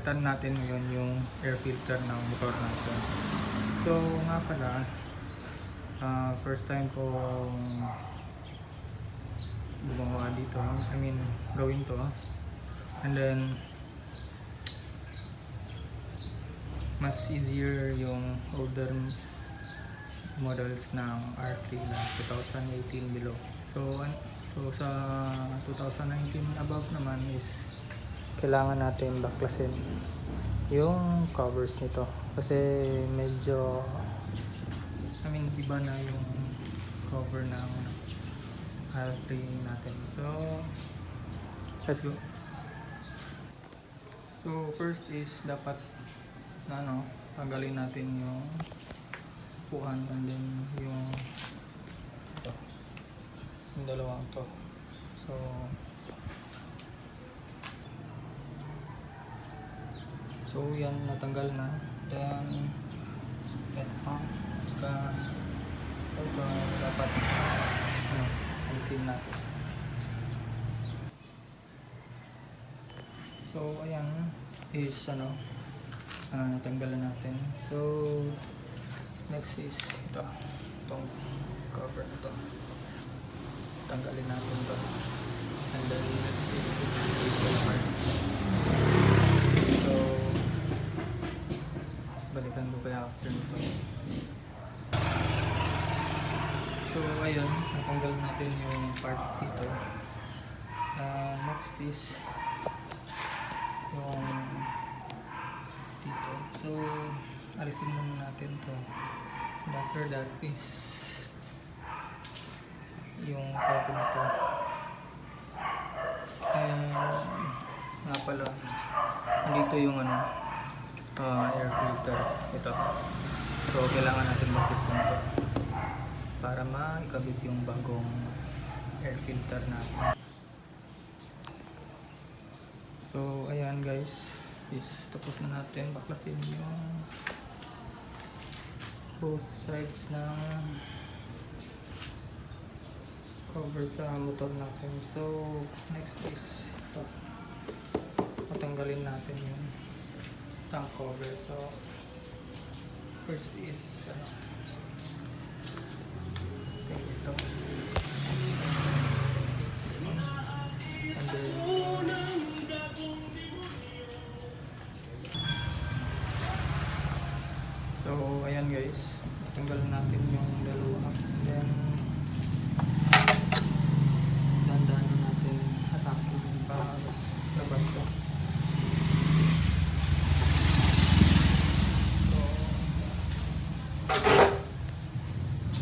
papalitan natin ngayon yung air filter ng motor natin. So nga pala, first time ko gumawa dito, gawin to, and then mas easier yung older models ng R3 na 2018 below. So sa 2019 above naman is kailangan natin baklasin yung covers nito kasi medyo iba na yung cover ng R3 natin. So let's go. So first is dapat tanggalin natin yung upuan, and then yung dalawang to. So yan, natanggal na. Then ito, saka ito dapat alisin natin. So ayan is natanggalan natin. So next is itong cover na to, tanggalin natin to, and then next is the part. So balikan ko kaya after nito. So ayun, natanggal natin yung part dito. Next is yung dito. So alisin muna natin to, and after that is yung cover nito. Nga pala, dito yung air filter ito. So kailangan natin baklasin ito para maikabit yung bagong air filter natin. So ayan guys, is tapos na natin baklasin yung both sides ng cover sa motor natin. So next is ito, matanggalin natin yung tank cover. So first is ito, and then so ayan guys, tanggalin natin yung dalawa, then dandahan natin atakin para labas to.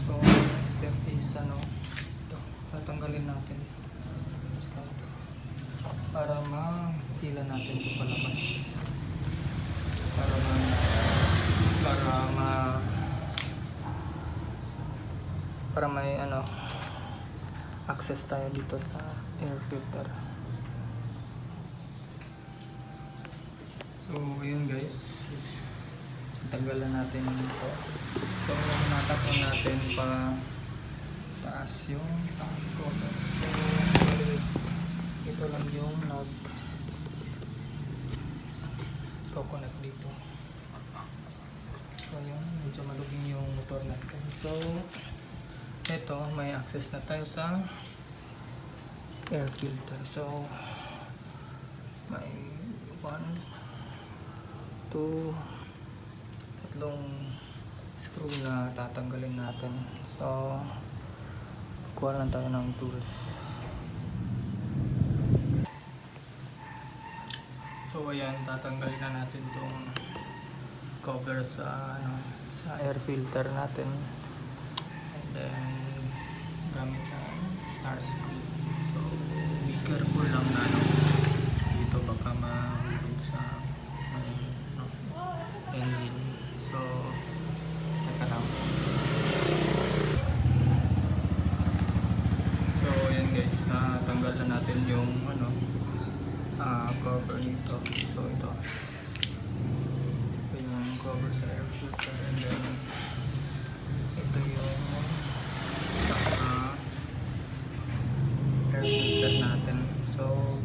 So next step is ito, tatanggalin natin para mahila natin ito palabas, para may access tayo dito sa air filter. So ayun guys, tanggalan natin ito. So natakpan natin pa taas yung tank cover. So ito lang yung nag-connect dito. So yun, medyo maluging yung motor natin. So ito, may access na tayo sa air filter. So may 1, 2, 3 screw na tatanggalin natin. So kuha lang tayo ng tools. So ayan, tatanggalin na natin itong cover sa air filter natin, and then gamit ng star screw. So be careful lang na dito, baka mahulog sa engine. So teka lang. So ayan guys, natanggal na natin yung cover nito. So ito yung cover sa air filter, and then ito yung air filter natin. So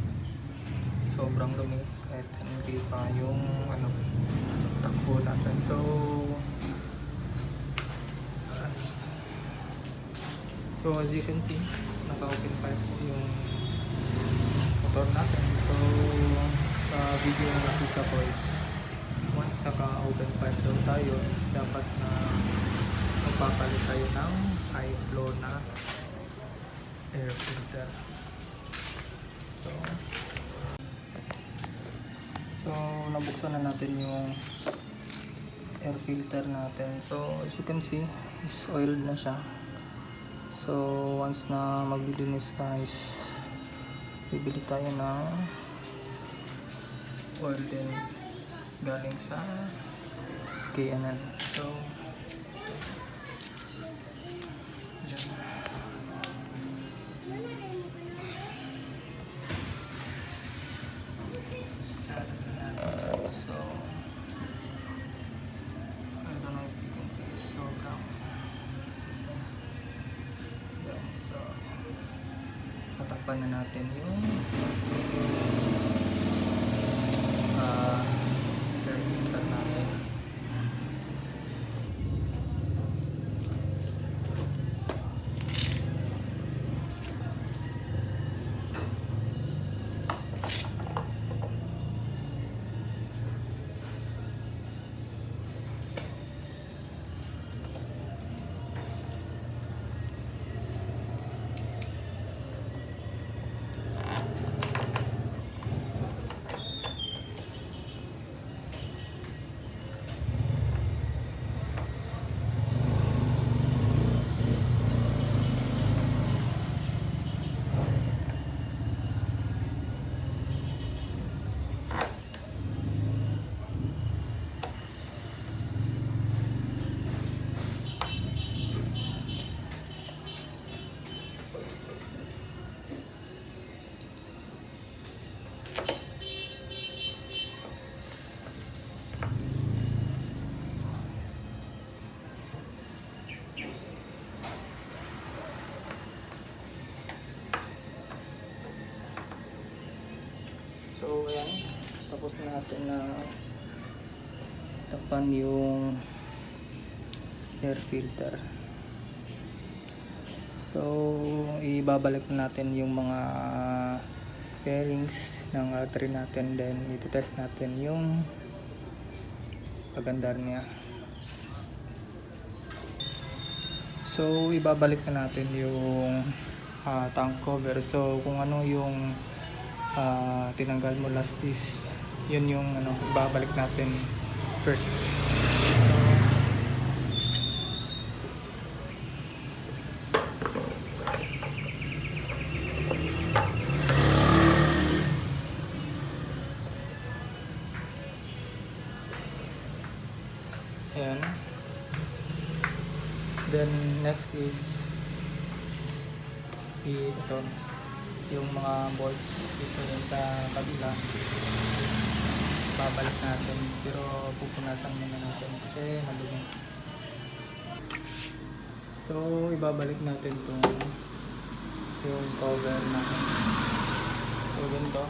sobrang lumi kahit hindi pa yung po natin. So as you can see, naka-open pipe po yung motor natin. So sa video na nakita ko is once naka-open pipe daw tayo, dapat na magpapalit tayo ng high flow na air filter. So nabuksan na natin yung air filter natin. So as you can see, is oiled na siya. So once na maglilinis ka is bibili tayo ng oil din galing sa K&N. So yan. So I don't know if you can see this sobrang. So tatakpan na natin yung air filter natin. So ayan, tapos na natin na tapan yung air filter. So ibabalik natin yung mga fairings ng R3 natin, then i-test natin yung pagandar niya. So ibabalik na natin yung tank cover. So kung ano yung tinanggal mo last is yun yung babalik natin first. Ayan. Then next is ito yung mga bolts dito rin sa kabila, babalik natin, pero pupunasan muna natin kasi malumi. So ibabalik natin yung cover natin. So ganito.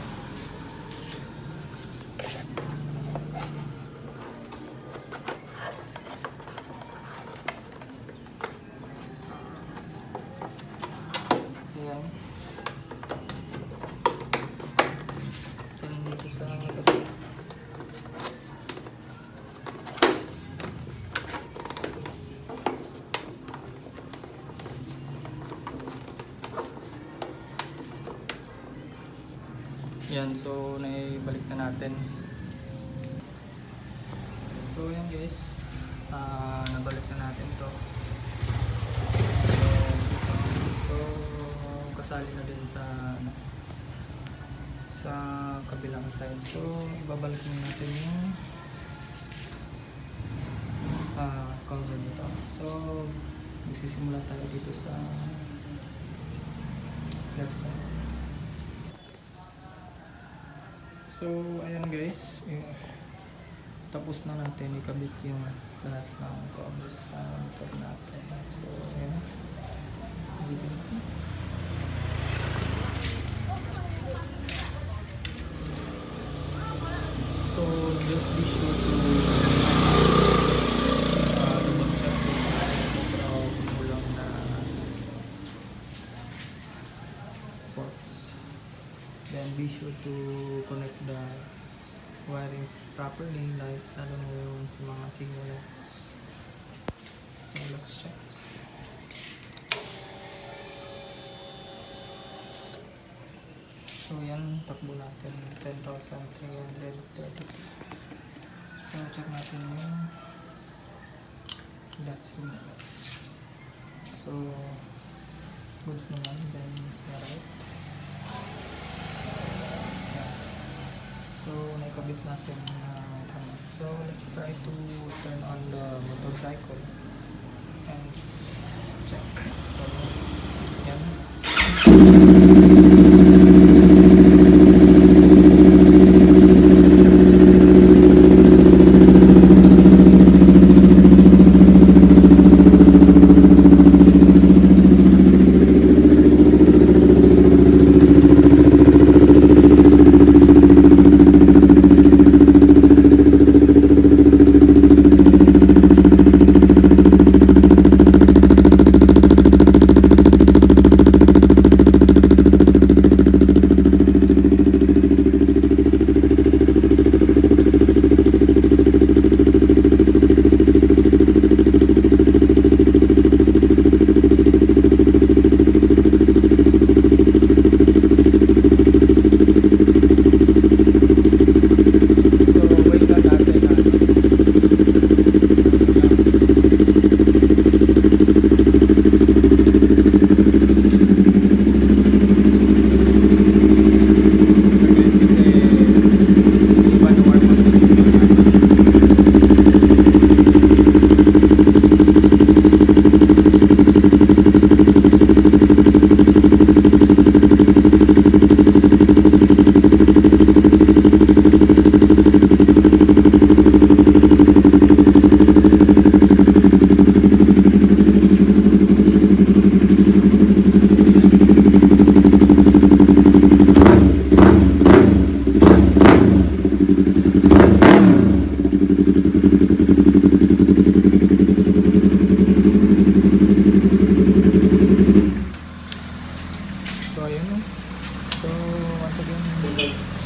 Ayan. Yan, so naibalik na natin. So yan guys, nabalik na natin to. So kasali na din sa kabilang side. So ibabalik na natin yung cover nito. So magsisimula tayo dito sa left side. So ayan guys, tapos na natin ikabit yung lahat ng covers sa motor natin. So ayan, as you can see. So just be sure to sure to connect the wirings properly, like lalo na yung sa mga signal lights. So let's check. So yan, takbo natin 10,332. So check natin yung left signal. So goods naman, then sa right. So naikabit natin so let's try to turn on the motorcycle and check. So yan.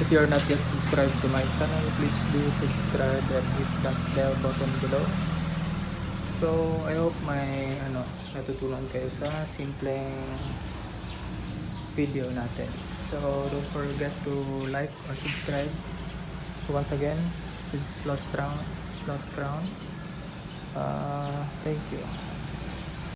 If you are not yet subscribed to my channel, please do subscribe and hit that bell button below. So I hope may natutunan kayo sa simpleng video natin. So don't forget to like or subscribe. So once again, this is Lost Crown. Thank you.